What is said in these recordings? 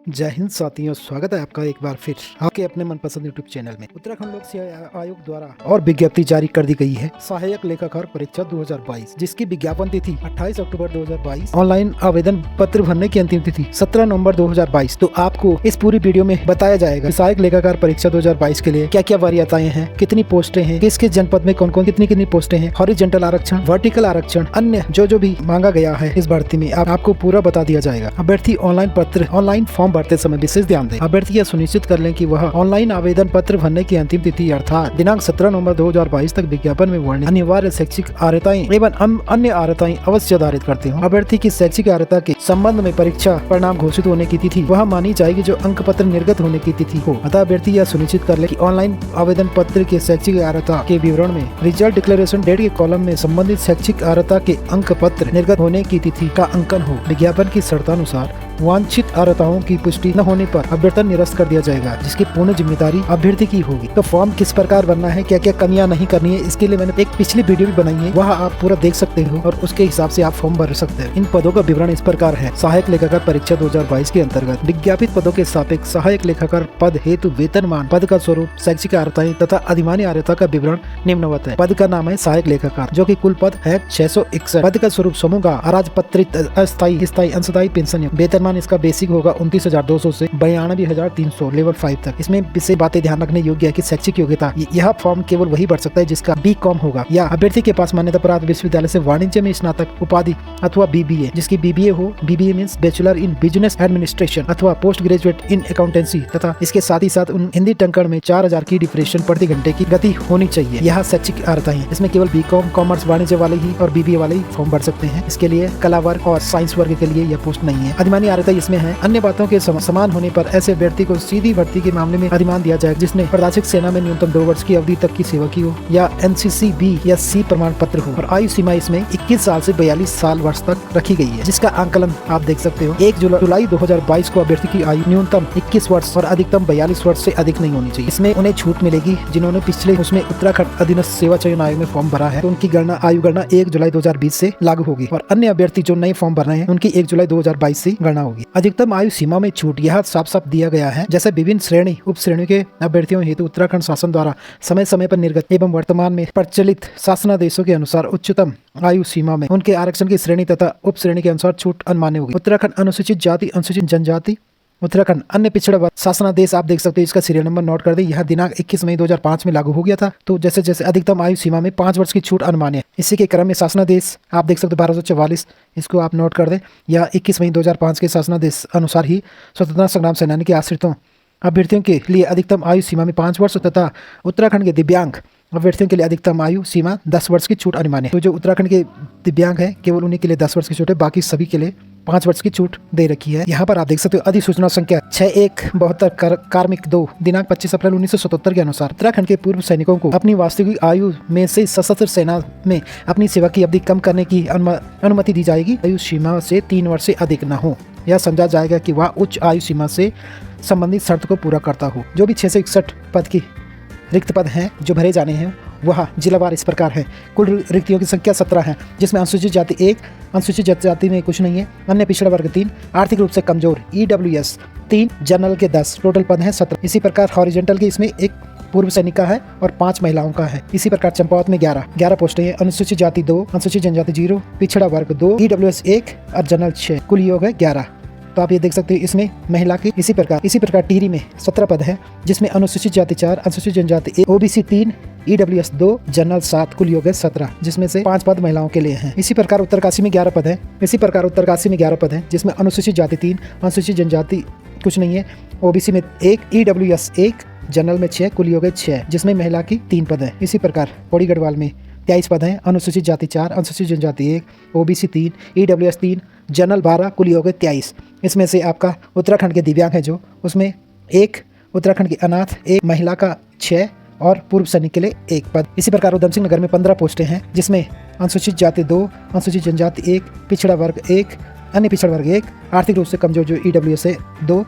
जय हिंद साथियों, स्वागत है आपका एक बार फिर आपके अपने मनपसंद यूट्यूब चैनल में। उत्तराखंड लोक सेवा आयोग द्वारा और विज्ञप्ति जारी कर दी गई है सहायक लेखाकार परीक्षा 2022, जिसकी विज्ञापन तिथि 28 अक्टूबर 2022। ऑनलाइन आवेदन पत्र भरने की अंतिम तिथि 17 नवंबर 2022। तो आपको इस पूरी वीडियो में बताया जाएगा सहायक लेखाकार परीक्षा 2022 के लिए क्या क्या वरीयताएं हैं, कितनी पोस्टें हैं, किस किस जनपद में कौन कौन कितनी पोस्टें हैं, हॉरिजॉन्टल आरक्षण, वर्टिकल आरक्षण, अन्य जो भी मांगा गया है इस भर्ती में आपको पूरा बता दिया जाएगा। अभ्यर्थी ऑनलाइन फॉर्म भरते समय विशेष ध्यान दें। अभ्यर्थी यह सुनिश्चित कर लें कि वह ऑनलाइन आवेदन पत्र भरने की अंतिम तिथि अर्थात दिनांक 17 नवंबर 2022 तक विज्ञापन में वर्णित अनिवार्य शैक्षिक अर्हताएं एवं अन्य अर्हताएं अवश्य आधारित करते हो। अभ्यर्थी की शैक्षिक अर्हता के संबंध में परीक्षा परिणाम घोषित होने की तिथि वह मानी जाएगी जो अंक पत्र निर्गत होने की तिथि हो। अतः अभ्यर्थी यह सुनिश्चित कर ले कि ऑनलाइन आवेदन पत्र के शैक्षिक अर्हता के विवरण में रिजल्ट डिक्लेरेशन डेट के कॉलम में संबंधित शैक्षिक अर्हता के अंक पत्र निर्गत होने की तिथि का अंकन हो। विज्ञापन की शर्तानुसार वांछित अर्हताओं की पुष्टि न होने पर अभ्यर्थन निरस्त कर दिया जाएगा, जिसकी पूर्ण जिम्मेदारी अभ्यर्थी की होगी। तो फॉर्म किस प्रकार भरना है, क्या क्या कमियां नहीं करनी है, इसके लिए मैंने एक पिछली वीडियो भी बनाई है, वह आप पूरा देख सकते हो और उसके हिसाब से आप फॉर्म भर सकते हैं। इन पदों का विवरण इस प्रकार है। सहायक लेखाकार परीक्षा 2022 के अंतर्गत विज्ञापित पदों के सापेक्ष सहायक लेखाकार पद हेतु वेतनमान, पद का स्वरूप, शैक्षिक अर्हताएं तथा अधिमान्य अर्हता का विवरण निम्नवत है। पद का नाम है सहायक लेखाकार, जो कि कुल पद है 661। पद का स्वरूप समूह का अराजपत्रित अस्थायी स्थायी अंशदायी पेंशन। वेतनमान इसका बेसिक होगा 29,200 से 92,300 लेवल 5 तक। इसमें विशेष बातें ध्यान रखने योग्य है कि शैक्षिक योग्यता यह फॉर्म केवल वही भर सकता है जिसका B.Com होगा या अभ्यर्थी के पास मान्यता प्राप्त विश्वविद्यालय से वाणिज्य में स्नातक उपाधि अथवा BBA, जिसकी BBA हो। BBA means bachelor in business administration अथवा पोस्ट ग्रेजुएट इन अकाउंटेंसी तथा इसके साथ ही साथ हिंदी टंकण में 4000 की डिप्रेशन प्रति घंटे की गति होनी चाहिए। यह शैक्षिक अर्हता है। इसमें केवल B.Com, कॉमर्स, वाणिज्य वाले ही और BBA वाले ही फॉर्म भर सकते हैं। इसके लिए कला वर्ग और साइंस वर्ग के लिए यह पोस्ट नहीं है। अधिमान्य अर्हता इसमें है। अन्य बातों के समान होने पर ऐसे व्यक्ति को सीधी भर्ती के मामले में अधिमान दिया जाएगा जिसने प्रशासनिक सेना में न्यूनतम 2 वर्ष की अवधि तक की सेवा की हो या NCC B या C प्रमाण पत्र हो। और आयु सीमा इसमें 21 साल से 42 साल वर्ष तक रखी गई है, जिसका आंकलन आप देख सकते हो। 1 जुलाई 2022 को अभ्यर्थी की आयु न्यूनतम 21 वर्ष और अधिकतम 42 वर्ष से अधिक नहीं होनी चाहिए। इसमें उन्हें छूट मिलेगी जिन्होंने पिछले उसमें उत्तराखंड अधीनस्थ सेवा चयन आयोग में फॉर्म भरा है, तो उनकी आयु गणना 1 जुलाई 2020 से लागू होगी। और अन्य अभ्यर्थी जो नए फॉर्म भर रहे हैं उनकी 1 जुलाई 2022 से गणना होगी। अधिकतम आयु सीमा में छूट यह साफ साफ दिया गया है। जैसे विभिन्न श्रेणी उप श्रेणी के अभ्यर्थियों हेतु उत्तराखंड शासन द्वारा समय समय पर निर्गत एवं वर्तमान में प्रचलित शासनादेशों के अनुसार उच्चतम आयु सीमा में उनके आरक्षण की श्रेणी तथा उप श्रेणी के अनुसार छूट अनमान्य होगी। उत्तराखंड अनुसूचित जाति, अनुसूचित जनजाति, उत्तराखंड अन्य पिछड़ा वर्ग शासनादेश आप देख सकते हैं। इसका सीरियल नंबर नोट कर दें। यह दिनांक 21 मई 2005 में लागू हो गया था। तो जैसे जैसे अधिकतम आयु सीमा में 5 वर्ष की छूट अनमान्य है। इसी के क्रम में शासनादेश आप देख सकते 1244, इसको आप नोट कर दें। यह 21 मई 2005 के शासनादेश अनुसार ही स्वतंत्रता संग्राम सेनानी के आश्रितों अभ्यर्थियों के लिए अधिकतम आयु सीमा में 5 वर्ष तथा उत्तराखंड के दिव्यांग अभ्यर्थियों के लिए अधिकतम आयु सीमा 10 वर्ष की छूट अनिवार्य है। तो जो उत्तराखंड के दिव्यांग है केवल उन्हीं के लिए 10 वर्ष की छूट है, बाकी सभी के लिए 5 वर्ष की छूट दे रखी है। यहाँ पर आप देख सकते हो अधिसूचना संख्या 6172 कार्मिक 2 दिनांक 25 अप्रैल 1977 के अनुसार उत्तराखंड के पूर्व सैनिकों को अपनी वास्तविक आयु में से सशस्त्र सेना में अपनी सेवा की अवधि कम करने की अनुमति दी जाएगी। आयु सीमा से 3 वर्ष से अधिक न हो। यह समझा जाएगा कि वह उच्च आयु सीमा से संबंधित शर्त को पूरा करता हो। जो भी 661 पद की रिक्त पद हैं जो भरे जाने हैं वह जिलावार इस प्रकार है। कुल रिक्तियों की संख्या 17 है, जिसमें अनुसूचित जाति 1, अनुसूचित जाति में कुछ नहीं है, अन्य पिछड़ा वर्ग 3, आर्थिक रूप से कमजोर EWS 3, जनरल के 10, टोटल पद हैं 17। इसी प्रकार हॉरिजॉन्टल के इसमें 1 पूर्व सैनिक का है और 5 महिलाओं का है। इसी प्रकार चंपावत में 11 पोस्टें हैं। अनुसूचित जाति 2, अनुसूचित जनजाति 0, पिछड़ा वर्ग 2, EWS 1 और जनरल 6, कुल योग है 11। तो आप ये देख सकते हैं इसमें महिला की इसी प्रकार टिहरी में 17 पद है, जिसमें अनुसूचित जाति 4, अनुसूचित जनजाति 1, OBC 3, EWS 2, जनरल 7, कुल योग है 17, जिसमें से 5 पद महिलाओं के लिए हैं। इसी प्रकार उत्तरकाशी में 11 पद है। जिसमें अनुसूचित जाति 3, अनुसूचित जनजाति कुछ नहीं है, OBC में 1, EWS 1, जनरल में 6, कुल योग है 6, जिसमें महिला की 3 पद है। इसी प्रकार पौड़ी गढ़वाल में 23 पद हैं। अनुसूचित जाति 4, अनुसूचित जनजाति 1, OBC 3, EWS 3, जनरल 12, कुल योग है 23। इसमें से आपका उत्तराखंड के दिव्यांग है जो उसमें 1, उत्तराखंड के अनाथ 1, महिला का 6 और पूर्व सैनिक के लिए 1 पद। इसी प्रकार उधम सिंह नगर में 15 पोस्टें हैं, जिसमें अनुसूचित जाति 2, अनुसूचित जनजाति 1, पिछड़ा वर्ग 1, अन्य पिछड़ा वर्ग 1, आर्थिक रूप से कमजोर जो EWS है 2,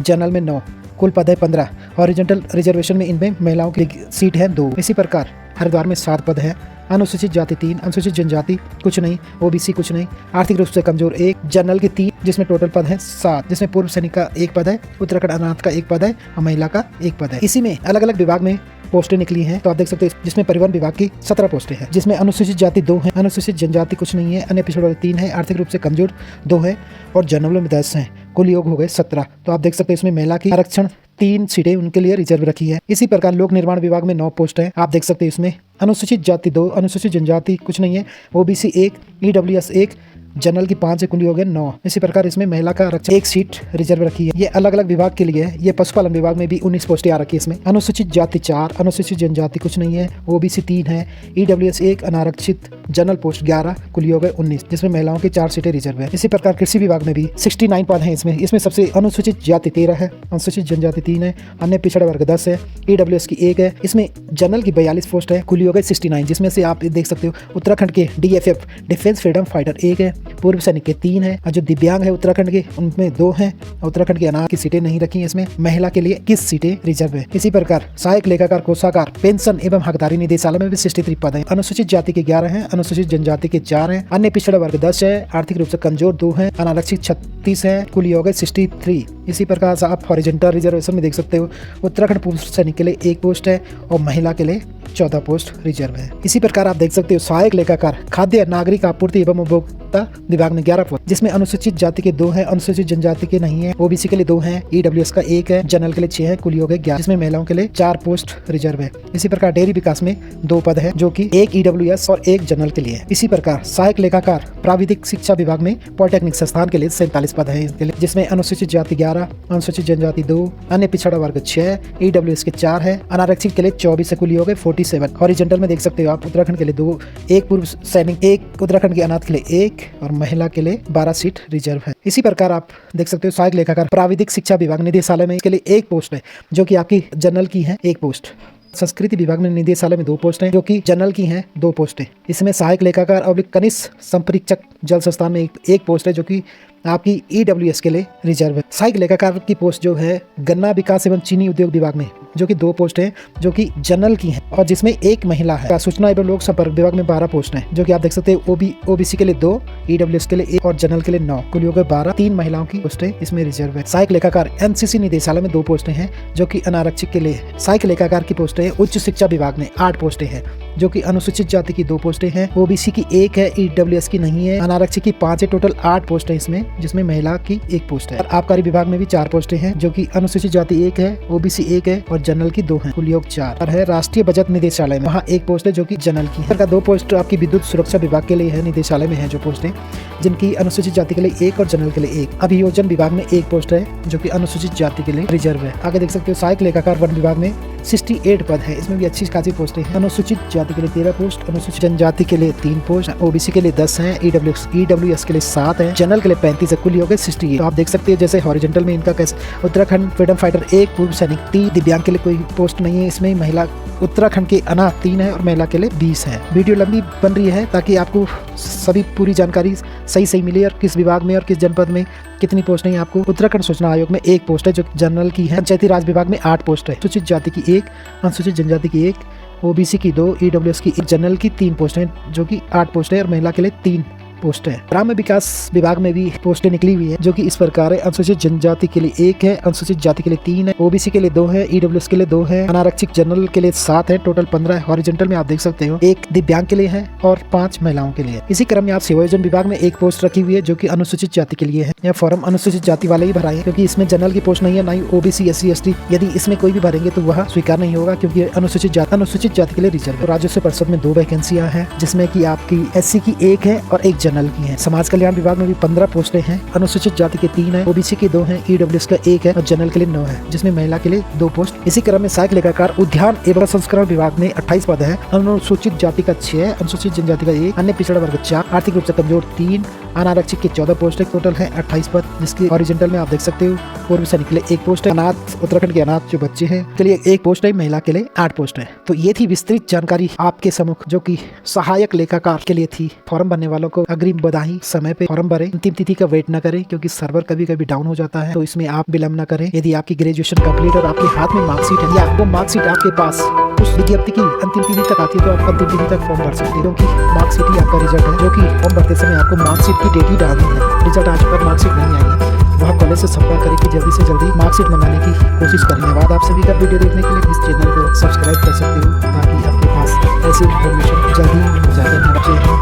जनरल में 9, कुल पद है 15। हॉरिजॉन्टल रिजर्वेशन में इनमें महिलाओं की सीट है 2। इसी प्रकार हरिद्वार में 7 पद हैं, अनुसूचित जाति 3, अनुसूचित जनजाति कुछ नहीं, ओबीसी कुछ नहीं, आर्थिक रूप से कमजोर 1, जनरल के 3 जिसमें टोटल पद है 7, जिसमें पूर्व सैनिक का 1 पद है, उत्तराखंड अनाथ का 1 पद है और महिला का 1 पद है। इसी में अलग अलग विभाग में पोस्टें निकली हैं, तो आप देख सकते हैं जिसमें परिवहन विभाग की 17 पोस्टें हैं, जिसमें अनुसूचित जाति 2 है, अनुसूचित जनजाति कुछ नहीं है, अन्य पिछड़े वर्ग 3 है, आर्थिक रूप से कमजोर 2 है और जनरल में 10 हैं। कुल योग हो गए 17। तो आप देख सकते हैं इसमें महिला की आरक्षण 3 सीटें उनके लिए रिजर्व रखी है। इसी प्रकार लोक निर्माण विभाग में 9 पोस्ट है। आप देख सकते हैं इसमें अनुसूचित जाति 2, अनुसूचित जनजाति कुछ नहीं है, ओबीसी 1, ईडब्ल्यूएस 1, जनरल की 5 से कुल हो गए 9। इसी प्रकार इसमें महिला का आरक्षण 1 सीट रिजर्व रखी है। ये अलग अलग विभाग के लिए है। ये पशुपालन विभाग में भी 19 पोस्टें आ रखी है। इसमें अनुसूचित जाति 4, अनुसूचित जनजाति कुछ नहीं है, ओबीसी 3 है, ईडब्ल्यूएस 1, अनारक्षित जनरल पोस्ट 11, कुल हो गए 19, जिसमें महिलाओं की 4 सीटें रिजर्व है। इसी प्रकार कृषि विभाग में भी 69 पद हैं। इसमें सबसे अनुसूचित जाति 13 है, अनुसूचित जनजाति 3 है, अन्य पिछड़ा वर्ग 10 है, ईडब्ल्यूएस की 1 है। इसमें जनरल की 42 पोस्ट है, कुल हो गए 69, जिसमें से आप देख सकते हो उत्तराखंड के डीएफएफ डिफेंस फ्रीडम फाइटर 1 है, पूर्व सैनिक के 3 है और जो दिव्यांग है उत्तराखंड के उनमें 2 हैं। उत्तराखंड के अनाथ की सीटें नहीं रखी हैं। इसमें महिला के लिए 21 सीटें रिजर्व है। इसी प्रकार सहायक लेखाकार, कोषागार, पेंशन एवं हकदारी निदेशालय में भी 63 पद है। अनुसूचित जाति के 11 हैं, अनुसूचित जनजाति के 4 हैं, अन्य पिछड़ा वर्ग 10 है, आर्थिक रूप से कमजोर 2 है, अनारक्षित 36 है, कुल हो गए 63। इसी प्रकार आप हॉरिजॉन्टल रिजर्वेशन में देख सकते हो उत्तराखंड पूर्व सैनिक के लिए 1 पोस्ट है और महिला के लिए 14 पोस्ट रिजर्व है। इसी प्रकार आप देख सकते हो सहायक लेखाकार, खाद्य नागरिक आपूर्ति एवं उपभोक्ता विभाग में 11 पोस्ट, जिसमें अनुसूचित जाति के 2 है, अनुसूचित जनजाति के नहीं है, ओबीसी के लिए 2 है, ईडब्ल्यूएस का 1 है, जनरल के लिए 6 है, कुल हो गए 11, जिसमें महिलाओं के लिए 4 पोस्ट रिजर्व है। इसी प्रकार डेयरी विकास में 2 पद है, जो कि 1 ईडब्ल्यूएस और 1 जनरल के लिए। इसी प्रकार सहायक लेखाकार प्राविधिक शिक्षा विभाग में पॉलिटेक्निक संस्थान के लिए 47 पद है, जिसमें अनुसूचित जाति 11, अनुसूचित जनजाति 2, अन्य पिछड़ा वर्ग 6, ईडब्ल्यूएस के 4 है, अनारक्षित के लिए 24 से कुल हो गए 47। हॉरिजॉन्टल में देख सकते हो आप उत्तराखंड के लिए 2, 1 पूर्व सैनिक 1, उत्तराखंड के अनाथ के लिए 1 और महिला के लिए 12 सीट रिजर्व है। इसी प्रकार आप देख सकते हो सहायक लेखाकार प्राविधिक शिक्षा विभाग निदेशालय में इसके लिए 1 पोस्ट है, जो कि आपकी जनरल की है 1 पोस्ट। संस्कृति विभाग में निदेशालय में 2 पोस्ट हैं, जो कि जनरल की हैं 2 पोस्टें। इसमें सहायक लेखाकार और कनिष्ठ संपरीक्षक जल संस्थान में 1 पोस्ट है, जो कि आपकी ईडब्ल्यूएस के लिए रिजर्व है। सहायक लेखाकार की पोस्ट जो है गन्ना विकास एवं चीनी उद्योग विभाग में, जो कि 2 पोस्ट हैं, जो कि जनरल की हैं और जिसमें 1 महिला है। सूचना एवं लोक संपर्क विभाग में 12 पोस्ट हैं, जो कि आप देख सकते हैं ओबीसी के लिए 2, ईडब्ल्यूएस के लिए 1 और जनरल के लिए 9, कुल हो गए 12। 3 महिलाओं की पोस्टें इसमें रिजर्व है। सहायक लेखाकार एनसीसी निदेशालय में 2 पोस्टें हैं, जो कि अनारक्षित के लिए। सहायक लेखाकार की पोस्टें उच्च शिक्षा विभाग में 8 पोस्टें हैं, जो कि अनुसूचित जाति की 2 पोस्टें हैं, ओबीसी की 1 है, ईडब्ल्यूएस की नहीं है, अनारक्षित की 5 है, टोटल 8 पोस्टें इसमें, जिसमें महिला की 1 पोस्ट है। और आबकारी विभाग में भी 4 पोस्टें हैं, जो कि अनुसूचित जाति 1 है, ओबीसी 1 है और जनरल की 2 है, कुल योग 4। और है राष्ट्रीय बचत निदेशालय में, वहाँ 1 पोस्ट है, जो कि जनरल की है। 2 पोस्ट आपकी विद्युत सुरक्षा विभाग के लिए है, निदेशालय में है जो पोस्टें, जिनकी अनुसूचित जाति के लिए 1 और जनरल के लिए 1। अभियोजन विभाग में 1 पोस्ट है, जो कि अनुसूचित जाति के लिए रिजर्व है। आगे देख सकते हो सहायक लेखाकार वन विभाग में 68 पद है, इसमें भी अच्छी खासी पोस्टें हैं। अनुसूचित जाति के लिए 13 पोस्ट, अनुसूचित जनजाति के लिए 3 पोस्ट, ओबीसी के लिए 10 है, ईडब्ल्यूएस के लिए 7 है, जनरल के लिए 35 है, कुल हो गए 68। तो आप देख सकते हैं जैसे हॉरिजॉन्टल में इनका कैसे उत्तराखंड फ्रीडम फाइटर 1, पूर्व सैनिक 3, दिव्यांग के लिए कोई पोस्ट नहीं है। इसमें महिला उत्तराखंड के अनाथ 3 है और महिला के लिए 20 है। वीडियो लंबी बन रही है ताकि आपको सभी पूरी जानकारी सही मिले और किस विभाग में और किस जनपद में कितनी पोस्ट है। आपको उत्तराखंड सूचना आयोग में 1 पोस्ट है, जो जनरल की है। पंचायती राज विभाग में 8 पोस्ट है, अनुसूचित जाति की 1, अनुसूचित जनजाति की 1, ओबीसी की 2, ईडब्ल्यूएस की 1, जनरल की 3 पोस्ट है, जो कि 8 पोस्ट है और महिला के लिए 3 पोस्ट है। ग्राम्य विकास विभाग में भी पोस्टें निकली हुई है, जो कि इस प्रकार है। अनुसूचित जनजाति के लिए 1 है, अनुसूचित जाति के लिए 3 है, ओबीसी के लिए 2 है, ईडब्ल्यूएस के लिए 2 है, अनारक्षित जनरल के लिए 7 है, टोटल 15 है। हॉरिजॉन्टल में आप देख सकते हो 1 दिव्यांग के लिए है और 5 महिलाओं के लिए। इसी क्रम में आप सेवायोजन विभाग में 1 पोस्ट रखी हुई है, जो कि अनुसूचित जाति के लिए है। यह फॉर्म अनुसूचित जाति वाले ही भराए, क्योंकि इसमें जनरल की पोस्ट नहीं है, ना ही ओबीसी, एससी, एसटी। यदि इसमें कोई भी भरेंगे तो वह स्वीकार नहीं होगा, क्योंकि अनुसूचित जाति के लिए रिजर्व है। राजस्व परिषद में 2 वैकेंसियां हैं, जिसमें की आपकी एससी की 1 है और 1 जनरल की है। समाज कल्याण विभाग में भी 15 पोस्टें हैं, अनुसूचित जाति के 3 है, ओबीसी के 2 हैं, ईडब्ल्यूएस का 1 है और जनरल के लिए 9 है, जिसमें महिला के लिए 2 पोस्ट। इसी क्रम में सहायक लेखाकार उद्यान एवं संस्करण विभाग में 28 पद है, अनुसूचित जाति का 6 है, अनुसूचित जनजाति का 1, अन्य पिछड़ा वर्ग 4, आर्थिक रूप से कमजोर 3, अनारक्षित की 14 पोस्ट है, टोटल है 28 पद, जिसकी ओरिजेंटल में आप देख सकते हो पूर्व सैनिक के लिए 1 पोस्ट है, अनाथ उत्तराखंड के अनाथ जो बच्चे हैं के लिए 1 पोस्ट है, महिला के लिए 8 पोस्ट है। तो ये थी विस्तृत जानकारी आपके सम्मुख, जो कि सहायक लेखाकार के लिए थी। फॉर्म भरने वालों को अग्रिम बधाई, समय पे फॉर्म भरें, अंतिम तिथि का वेट न करें, क्योंकि सर्वर कभी कभी डाउन हो जाता है, तो इसमें आप विलंब न करें। यदि आपकी ग्रेजुएशन कंप्लीट और आपके हाथ में मार्कशीट है या वो मार्कशीट आपके पास उस विज्ञप्ति की अंतिम तिथि तक आती है, तो आप अंतिम तिथि तक फॉर्म भर सकते हैं, क्योंकि मार्कशीट ही आपका रिजल्ट है, जो कि फॉर्म भरते समय आपको मार्कशीट की डेट ही डालनी है। रिजल्ट आज पर मार्कशीट नहीं आई है, वह कॉलेज से संपर्क करें कि जल्दी से जल्दी मार्कशीट मंगाने की कोशिश करें। धन्यवाद आप सभी का वीडियो देखने के लिए। इस चैनल को सब्सक्राइब कर सकते हो ताकि आपके पास ऐसी इन्फॉर्मेशन जल्दी हो जाए।